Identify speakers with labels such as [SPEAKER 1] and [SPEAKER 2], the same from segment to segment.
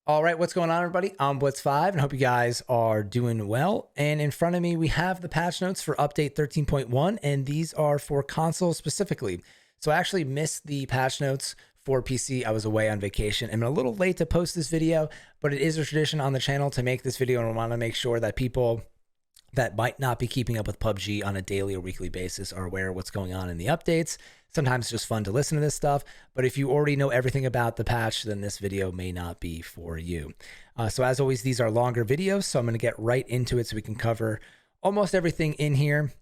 [SPEAKER 1] All right, what's going on, everybody? I'm Blitz5 and hope you guys are doing well. And in front of me, we have the patch notes for update 13.1, and these are for consoles specifically. So I actually missed the patch notes for PC. I was away on vacation. I'm a little late to post this video, but it is a tradition on the channel to make this video, and I want to make sure that people that might not be keeping up with PUBG on a daily or weekly basis are aware of what's going on in the updates. Sometimes it's just fun to listen to this stuff, but if you already know everything about the patch, then this video may not be for you. So as always, these are longer videos, so I'm going to get right into it so we can cover almost everything in here.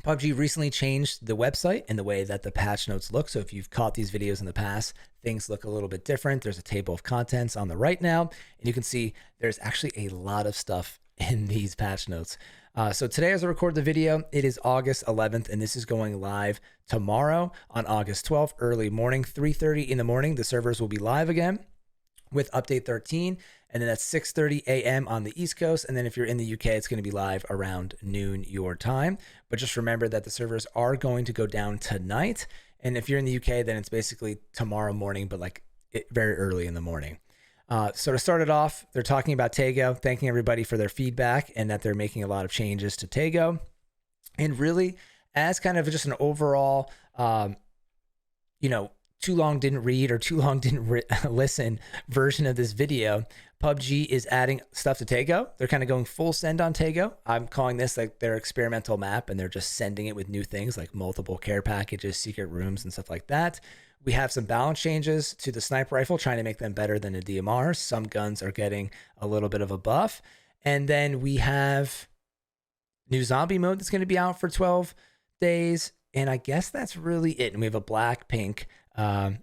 [SPEAKER 1] PUBG recently changed the website and the way that the patch notes look. So if you've caught these videos in the past, things look a little bit different. There's a table of contents on the right now, and you can see there's actually a lot of stuff in these patch notes. So today, as I record the video, it is August 11th, and this is going live tomorrow on August 12th, early morning, 3:30 in the morning. The servers will be live again with update 13, and then at 6:30 a.m. on the East Coast. And then if you're in the UK, it's going to be live around noon your time. But just remember that the servers are going to go down tonight. And if you're in the UK, then it's basically tomorrow morning, but like very early in the morning. So to start it off, they're talking about Taego, thanking everybody for their feedback and that they're making a lot of changes to Taego. And really, as kind of just an overall, too long didn't read or too long didn't listen version of this video, PUBG is adding stuff to Taego. They're kind of going full send on Taego. I'm calling this like their experimental map, and they're just sending it with new things like multiple care packages, secret rooms, and stuff like that. We have some balance changes to the sniper rifle, trying to make them better than a DMR. Some guns are getting a little bit of a buff. And then we have new zombie mode that's going to be out for 12 days. And I guess that's really it. And we have a Blackpink, a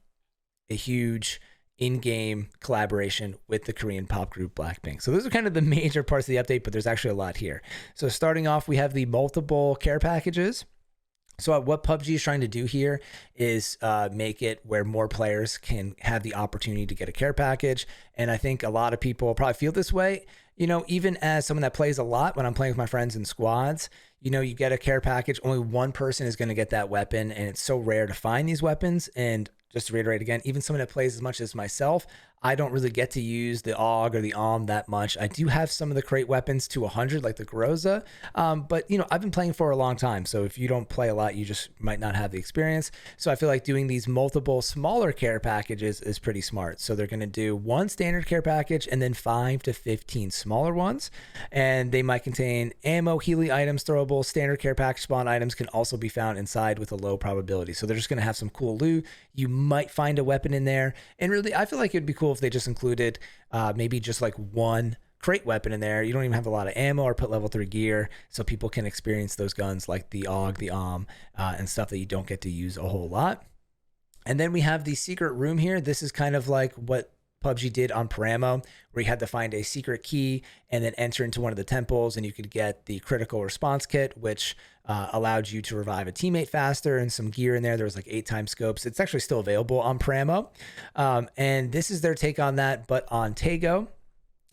[SPEAKER 1] huge in-game collaboration with the Korean pop group Blackpink. So those are kind of the major parts of the update, but there's actually a lot here. So starting off, we have the multiple care packages. So what PUBG is trying to do here is make it where more players can have the opportunity to get a care package. And I think a lot of people probably feel this way. You know, even as someone that plays a lot, when I'm playing with my friends in squads, you know, you get a care package, only one person is going to get that weapon. And it's so rare to find these weapons. And just to reiterate again, even someone that plays as much as myself, I don't really get to use the AUG or the that much. I do have some of the crate weapons to 100, like the Groza, but you know, I've been playing for a long time. So if you don't play a lot, you just might not have the experience. So I feel like doing these multiple smaller care packages is pretty smart. So they're going to do one standard care package and then 5 to 15 smaller ones. And they might contain ammo, healing items, throwable, standard care package spawn items can also be found inside with a low probability. So they're just going to have some cool loot. You might find a weapon in there. And really, I feel like it'd be cool if they just included maybe just like one crate weapon in there. You don't even have a lot of ammo or put level 3 gear, so people can experience those guns like the AUG, the and stuff that you don't get to use a whole lot. And then we have the secret room here. This is kind of like what PUBG did on Paramo, where you had to find a secret key and then enter into one of the temples, and you could get the critical response kit, which allowed you to revive a teammate faster, and some gear in there. There was like 8x scopes. It's actually still available on Paramo. And this is their take on that, but on Taego.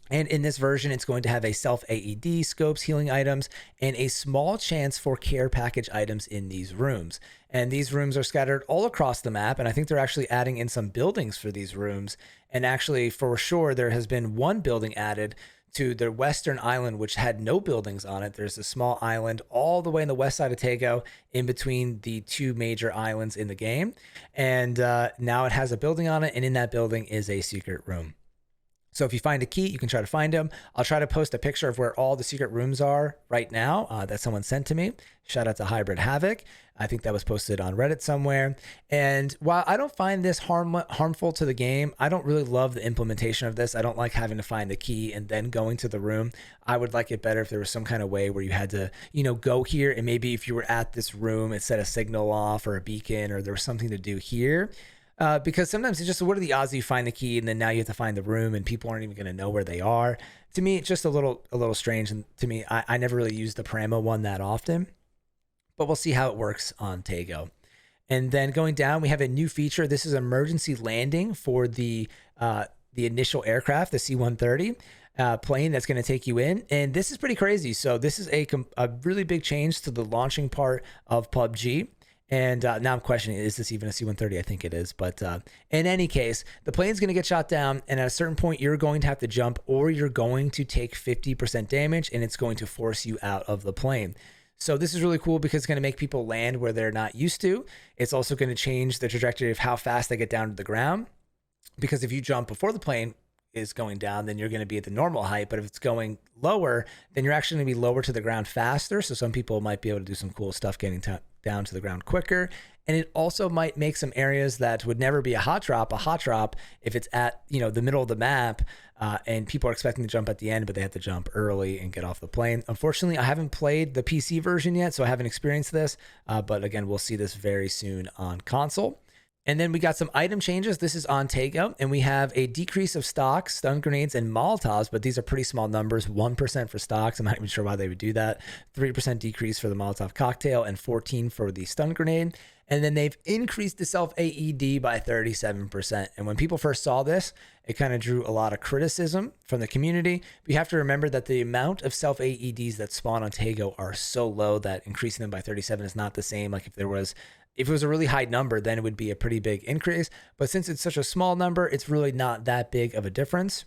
[SPEAKER 1] And in this version, it's going to have a self AED, scopes, healing items, and a small chance for care package items in these rooms. And these rooms are scattered all across the map. And I think they're actually adding in some buildings for these rooms. And actually, for sure, there has been one building added to the western island, which had no buildings on it. There's a small island all the way in the west side of Taego, in between the two major islands in the game. And now it has a building on it. And in that building is a secret room. So if you find a key, you can try to find them. I'll try to post a picture of where all the secret rooms are right now that someone sent to me. Shout out to Hybrid Havoc. I think that was posted on Reddit somewhere. And while I don't find this harmful to the game, I don't really love the implementation of this. I don't like having to find the key and then going to the room. I would like it better if there was some kind of way where you had to, you know, go here. And maybe if you were at this room, it set a signal off or a beacon, or there was something to do here. Because sometimes it's just, what are the odds that you find the key and then now you have to find the room and people aren't even going to know where they are? To me, it's just a little strange. And to me, I never really used the Paramo one that often, but we'll see how it works on Taego. And then going down, we have a new feature. This is emergency landing for the initial aircraft, the C-130 plane that's going to take you in. And this is pretty crazy. So this is a really big change to the launching part of PUBG. And now I'm questioning, is this even a C-130? I think it is. But in any case, the plane's going to get shot down. And at a certain point, you're going to have to jump or you're going to take 50% damage and it's going to force you out of the plane. So this is really cool because it's going to make people land where they're not used to. It's also going to change the trajectory of how fast they get down to the ground. Because if you jump before the plane is going down, then you're going to be at the normal height. But if it's going lower, then you're actually going to be lower to the ground faster. So some people might be able to do some cool stuff getting down to the ground quicker. And it also might make some areas that would never be a hot drop if it's at, the middle of the map and people are expecting to jump at the end, but they have to jump early and get off the plane. Unfortunately, I haven't played the PC version yet, so I haven't experienced this. But again, we'll see this very soon on console. And then we got some item changes. This is on Taego, and we have a decrease of stocks, stun grenades, and Molotovs, but these are pretty small numbers. 1% for stocks. I'm not even sure why they would do that. 3% decrease for the Molotov cocktail, and 14% for the stun grenade. And then they've increased the self AED by 37%. And when people first saw this, it kind of drew a lot of criticism from the community. But you have to remember that the amount of self AEDs that spawn on Taego are so low that increasing them by 37 is not the same. Like if it was a really high number, then it would be a pretty big increase. But since it's such a small number, it's really not that big of a difference.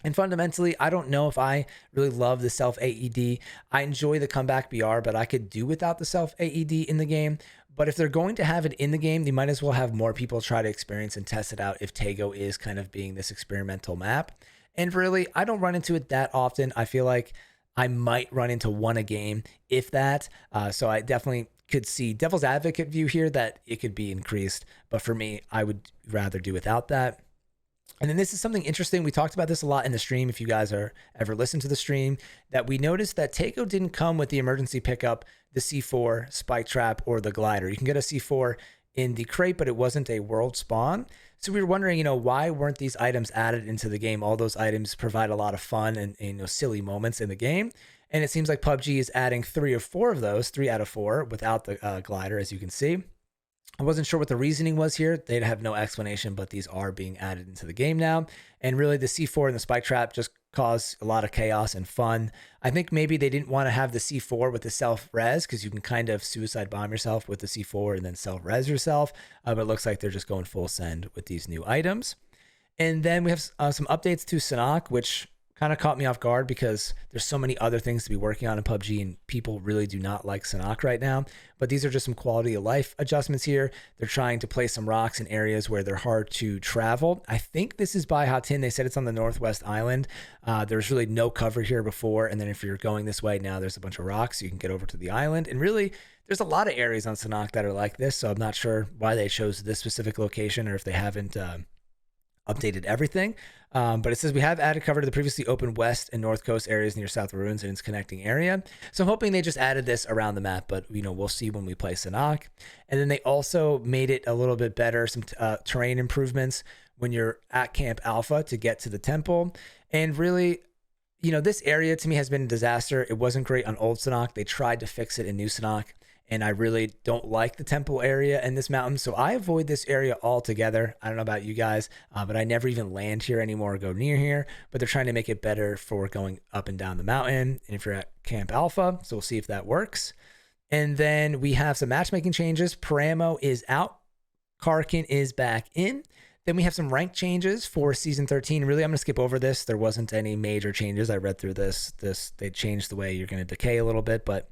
[SPEAKER 1] And fundamentally, I don't know if I really love the self AED. I enjoy the comeback BR, but I could do without the self AED in the game. But if they're going to have it in the game, they might as well have more people try to experience and test it out if Taego is kind of being this experimental map. And really, I don't run into it that often. I feel like I might run into one a game, if that. So I definitely could see devil's advocate view here that it could be increased. But for me, I would rather do without that. And then this is something interesting. We talked about this a lot in the stream. If you guys are ever listened to the stream, that we noticed that Taego didn't come with the emergency pickup, the C4, spike trap, or the glider. You can get a C4 in the crate, but it wasn't a world spawn. So we were wondering, why weren't these items added into the game? All those items provide a lot of fun and silly moments in the game. And it seems like PUBG is adding 3 or 4 of those, 3 out of 4 without the glider, as you can see. I wasn't sure what the reasoning was here. They'd have no explanation, but these are being added into the game now. And really the C4 and the spike trap just cause a lot of chaos and fun. I think maybe they didn't want to have the C4 with the self-res because you can kind of suicide bomb yourself with the C4 and then self-res yourself. But it looks like they're just going full send with these new items. And then we have some updates to Sanhok, which kind of caught me off guard because there's so many other things to be working on in PUBG and people really do not like Sanhok right now. But these are just some quality of life adjustments here. They're trying to place some rocks in areas where they're hard to travel. I think this is by Hatin. They said it's on the northwest island. There's really no cover here before. And then if you're going this way now, there's a bunch of rocks. So you can get over to the island. And really, there's a lot of areas on Sanhok that are like this. So I'm not sure why they chose this specific location or if they haven't updated everything. But it says we have added cover to the previously open west and north coast areas near South Ruins and its connecting area. So I'm hoping they just added this around the map, but we'll see when we play Sanhok. And then they also made it a little bit better, some terrain improvements when you're at Camp Alpha to get to the temple. And really, this area to me has been a disaster. It wasn't great on old Sanhok. They tried to fix it in new Sanhok. And I really don't like the temple area and this mountain. So I avoid this area altogether. I don't know about you guys, but I never even land here anymore or go near here. But they're trying to make it better for going up and down the mountain. And if you're at Camp Alpha, so we'll see if that works. And then we have some matchmaking changes. Paramo is out. Karkin is back in. Then we have some rank changes for Season 13. Really, I'm going to skip over this. There wasn't any major changes. I read through this. They changed the way you're going to decay a little bit, but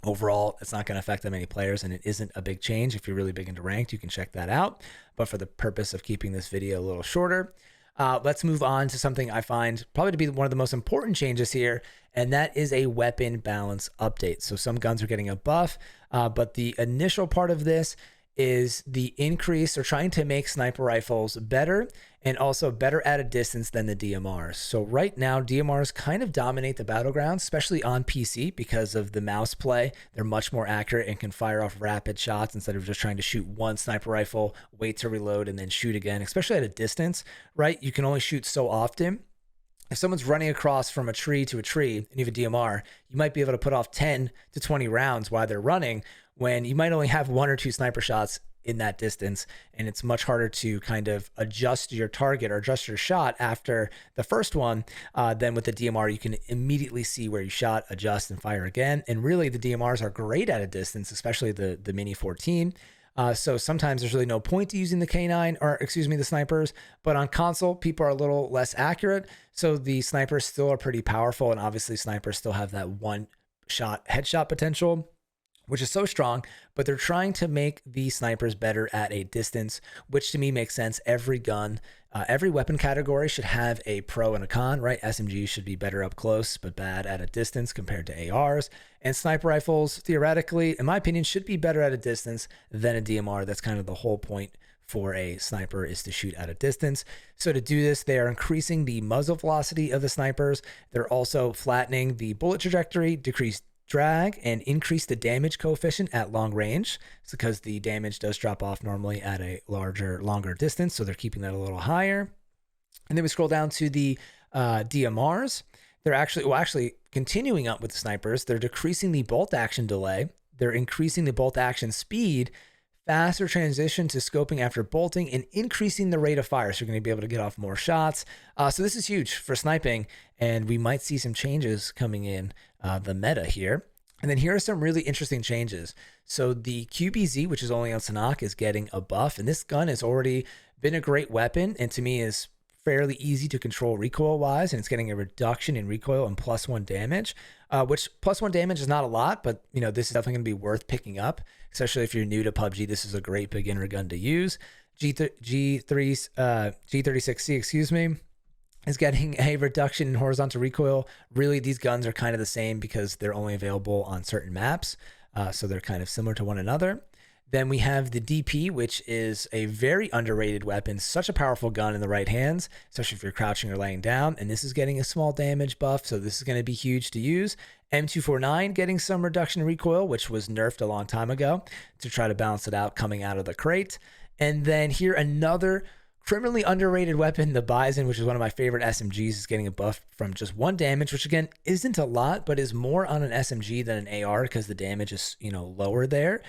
[SPEAKER 1] overall, it's not going to affect that many players, and it isn't a big change. If you're really big into ranked, you can check that out. But for the purpose of keeping this video a little shorter, let's move on to something I find probably to be one of the most important changes here, and that is a weapon balance update. So some guns are getting a buff, but the initial part of this is the increase or trying to make sniper rifles better and also better at a distance than the DMRs. So right now, DMRs kind of dominate the battlegrounds, especially on PC because of the mouse play. They're much more accurate and can fire off rapid shots instead of just trying to shoot one sniper rifle, wait to reload, and then shoot again, especially at a distance, right? You can only shoot so often. If someone's running across from a tree to a tree and you have a DMR, you might be able to put off 10 to 20 rounds while they're running when you might only have 1 or 2 sniper shots in that distance, and it's much harder to kind of adjust your target or adjust your shot after the first one. Then with the DMR, you can immediately see where you shot, adjust, and fire again. And really, the DMRs are great at a distance, especially the Mini 14. So sometimes there's really no point to using the K9 or the snipers, but on console, people are a little less accurate. So the snipers still are pretty powerful. And obviously snipers still have that one shot headshot potential, which is so strong, but they're trying to make the snipers better at a distance, which to me makes sense. Every gun, every weapon category should have a pro and a con, right? SMGs should be better up close, but bad at a distance compared to ARs. And sniper rifles, theoretically, in my opinion, should be better at a distance than a DMR. That's kind of the whole point for a sniper, is to shoot at a distance. So to do this, they are increasing the muzzle velocity of the snipers. They're also flattening the bullet trajectory, decrease drag, and increase the damage coefficient at long range. It's because the damage does drop off normally at a longer distance. So they're keeping that a little higher. And then we scroll down to the DMRs. They're actually continuing up with the snipers. They're decreasing the bolt action delay. They're increasing the bolt action speed, faster transition to scoping after bolting, and increasing the rate of fire. So you're going to be able to get off more shots. So this is huge for sniping, and we might see some changes coming in the meta here. And then here are some really interesting changes. So the QBZ, which is only on Sanhok, is getting a buff, and this gun has already been a great weapon, and to me is fairly easy to control recoil wise, and it's getting a reduction in recoil and +1 damage, which +1 damage is not a lot, but this is definitely going to be worth picking up, especially if you're new to PUBG. This is a great beginner gun to use. G36C, is getting a reduction in horizontal recoil. Really, these guns are kind of the same because they're only available on certain maps, so they're kind of similar to one another. Then we have the DP, which is a very underrated weapon, such a powerful gun in the right hands, especially if you're crouching or laying down. And this is getting a small damage buff, so this is going to be huge to use. M249 getting some reduction in recoil, which was nerfed a long time ago to try to balance it out coming out of the crate. And then here another criminally underrated weapon, the Bison, which is one of my favorite SMGs, is getting a buff from just 1 damage, which again isn't a lot, but is more on an SMG than an AR because the damage is lower there.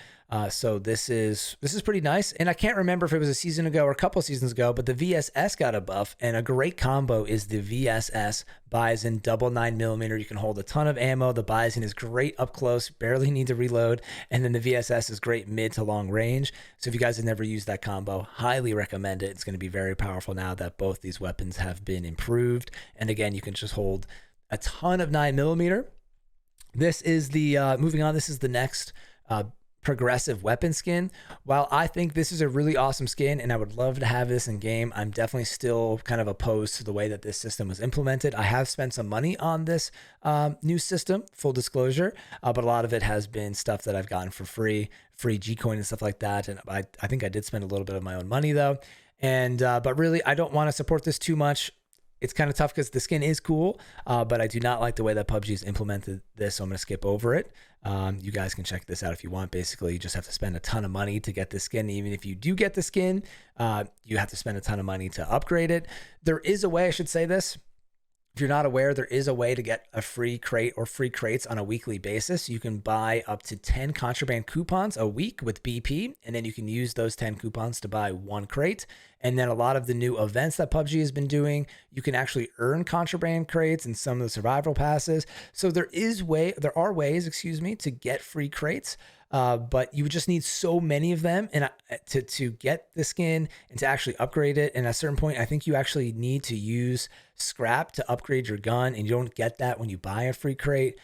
[SPEAKER 1] So this is pretty nice. And I can't remember if it was a season ago or a couple seasons ago, but the VSS got a buff, and a great combo is the VSS Bison double 9mm. You can hold a ton of ammo. The Bison is great up close, barely need to reload. And then the VSS is great mid to long range. So if you guys have never used that combo, highly recommend it. It's going to be very powerful now that both these weapons have been improved. And again, you can just hold a ton of 9mm. This is the, moving on, this is the next progressive weapon skin. While I think this is a really awesome skin and I would love to have this in game, I'm definitely still kind of opposed to the way that this system was implemented. I have spent some money on this new system, full disclosure, but a lot of it has been stuff that I've gotten for free G-Coin and stuff like that. And I think I did spend a little bit of my own money though. And but really, I don't want to support this too much. It's kind of tough because the skin is cool, but I do not like the way that PUBG has implemented this, so I'm going to skip over it. You guys can check this out if you want. Basically, you just have to spend a ton of money to get the skin. Even if you do get the skin, you have to spend a ton of money to upgrade it. There is a way, I should say this. If you're not aware, there is a way to get a free crate or free crates on a weekly basis. You can buy up to 10 contraband coupons a week with BP, and then you can use those 10 coupons to buy 1 crate. And then a lot of the new events that PUBG has been doing, you can actually earn contraband crates and some of the survival passes. So there are ways, to get free crates. But you just need so many of them and to get the skin and to actually upgrade it. And at a certain point, I think you actually need to use scrap to upgrade your gun, and you don't get that when you buy a free crate.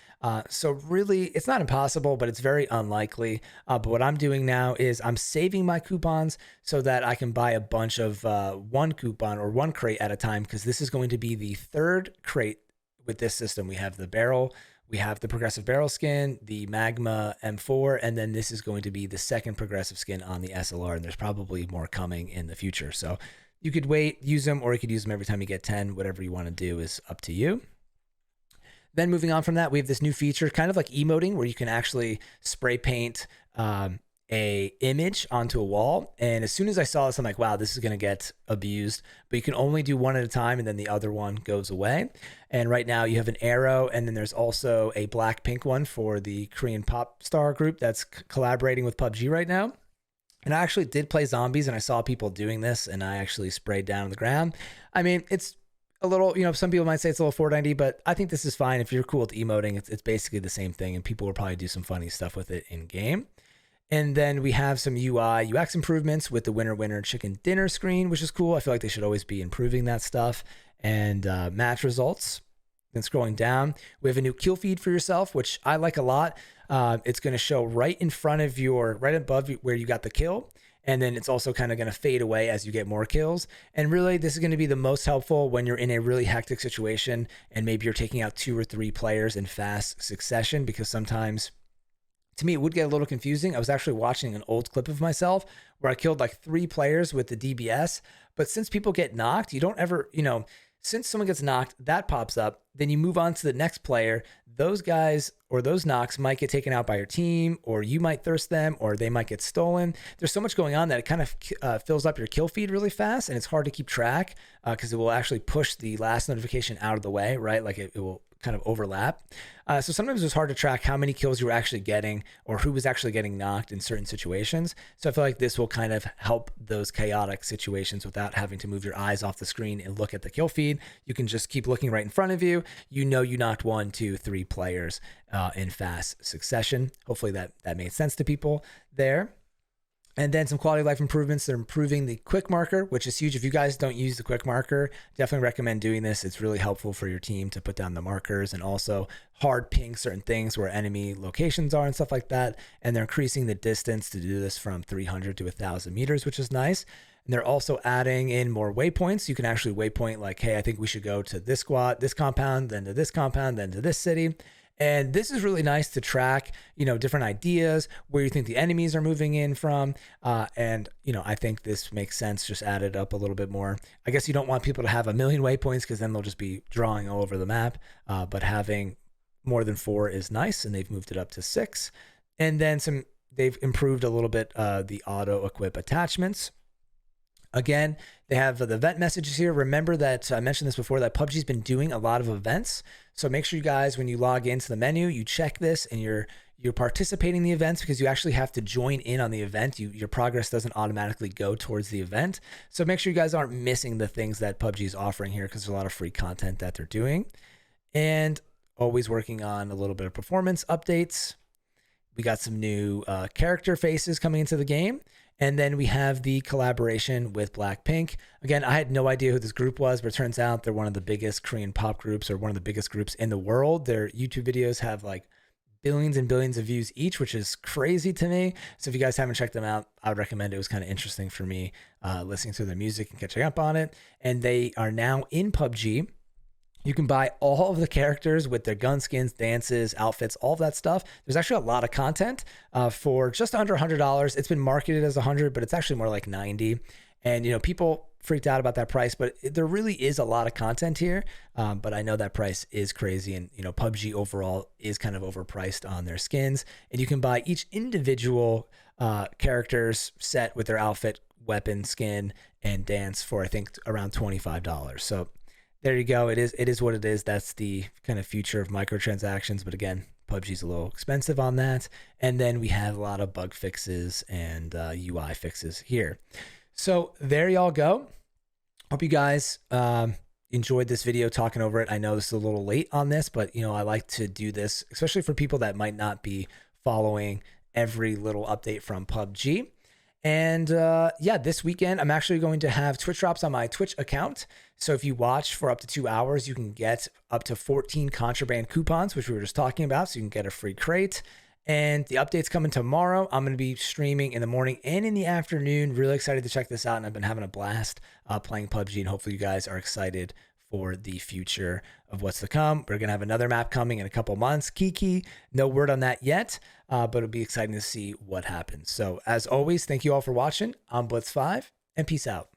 [SPEAKER 1] So really, it's not impossible, but it's very unlikely. But what I'm doing now is I'm saving my coupons so that I can buy a bunch of 1 coupon or 1 crate at a time, because this is going to be the 3rd crate with this system. We have the barrel. We have the progressive barrel skin, the Magma M4, and then this is going to be the 2nd progressive skin on the SLR, and there's probably more coming in the future. So you could wait, use them, or you could use them every time you get 10. Whatever you want to do is up to you. Then moving on from that, we have this new feature, kind of like emoting, where you can actually spray paint a image onto a wall. And as soon as I saw this, I'm like, wow, this is going to get abused. But you can only do one at a time, and then the other one goes away. And right now you have an arrow, and then there's also a Blackpink one for the Korean pop star group that's collaborating with PUBG right now. And I actually did play zombies, and I saw people doing this, and I actually sprayed down on the ground. I mean, it's a little, some people might say it's a little 490, but I think this is fine. If you're cool with emoting, it's basically the same thing, and people will probably do some funny stuff with it in game. And then we have some UI, UX improvements with the winner, winner, chicken dinner screen, which is cool. I feel like they should always be improving that stuff. And match results. Then scrolling down, we have a new kill feed for yourself, which I like a lot. It's going to show right in front of right above where you got the kill. And then it's also kind of going to fade away as you get more kills. And really, this is going to be the most helpful when you're in a really hectic situation and maybe you're taking out 2 or 3 players in fast succession, because sometimes, to me, it would get a little confusing. I was actually watching an old clip of myself where I killed like 3 players with the DBS. But since people get knocked, you don't ever, since someone gets knocked, that pops up. Then you move on to the next player. Those guys or those knocks might get taken out by your team, or you might thirst them, or they might get stolen. There's so much going on that it kind of fills up your kill feed really fast, and it's hard to keep track because it will actually push the last notification out of the way, right? Like it will kind of overlap. So sometimes it's hard to track how many kills you were actually getting or who was actually getting knocked in certain situations. So I feel like this will kind of help those chaotic situations without having to move your eyes off the screen and look at the kill feed. You can just keep looking right in front of you. You know you knocked 1, 2, 3 players in fast succession. Hopefully that made sense to people there. And then some quality of life improvements. They're improving the quick marker, which is huge. If you guys don't use the quick marker, definitely recommend doing this. It's really helpful for your team to put down the markers and also hard ping certain things where enemy locations are and stuff like that. And they're increasing the distance to do this from 300 to 1,000 meters, which is nice. And they're also adding in more waypoints. You can actually waypoint like, hey, I think we should go to this squad, this compound, then to this compound, then to this city. And this is really nice to track, different ideas, where you think the enemies are moving in from. And I think this makes sense. Just add it up a little bit more. I guess you don't want people to have 1 million waypoints because then they'll just be drawing all over the map. But having more than 4 is nice, and they've moved it up to 6. And then they've improved a little bit the auto equip attachments. Again, they have the event messages here. Remember that I mentioned this before, that PUBG's been doing a lot of events. So make sure you guys, when you log into the menu, you check this and you're participating in the events, because you actually have to join in on the event. Your progress doesn't automatically go towards the event. So make sure you guys aren't missing the things that PUBG is offering here, because there's a lot of free content that they're doing. And always working on a little bit of performance updates. We got some new character faces coming into the game. And then we have the collaboration with Blackpink. Again, I had no idea who this group was, but it turns out they're one of the biggest Korean pop groups, or one of the biggest groups in the world. Their YouTube videos have like billions and billions of views each, which is crazy to me. So if you guys haven't checked them out, I would recommend it. It was kind of interesting for me listening to their music and catching up on it. And they are now in PUBG. You can buy all of the characters with their gun skins, dances, outfits, all of that stuff. There's actually a lot of content for just under $100. It's been marketed as 100, but it's actually more like 90. And, people freaked out about that price, but there really is a lot of content here. But I know that price is crazy. And, PUBG overall is kind of overpriced on their skins. And you can buy each individual character's set with their outfit, weapon, skin, and dance for, I think, around $25. So there you go. It is what it is. That's the kind of future of microtransactions. But again, PUBG's a little expensive on that. And then we have a lot of bug fixes and UI fixes here. So there y'all go. Hope you guys enjoyed this video talking over it. I know this is a little late on this, but I like to do this, especially for people that might not be following every little update from PUBG. And this weekend, I'm actually going to have Twitch drops on my Twitch account. So if you watch for up to 2 hours, you can get up to 14 contraband coupons, which we were just talking about. So you can get a free crate. And the update's coming tomorrow. I'm going to be streaming in the morning and in the afternoon. Really excited to check this out. And I've been having a blast playing PUBG. And hopefully you guys are excited for the future of what's to come. We're going to have another map coming in a couple months. Kiki, no word on that yet, but it'll be exciting to see what happens. So as always, thank you all for watching. I'm Blitz5, and peace out.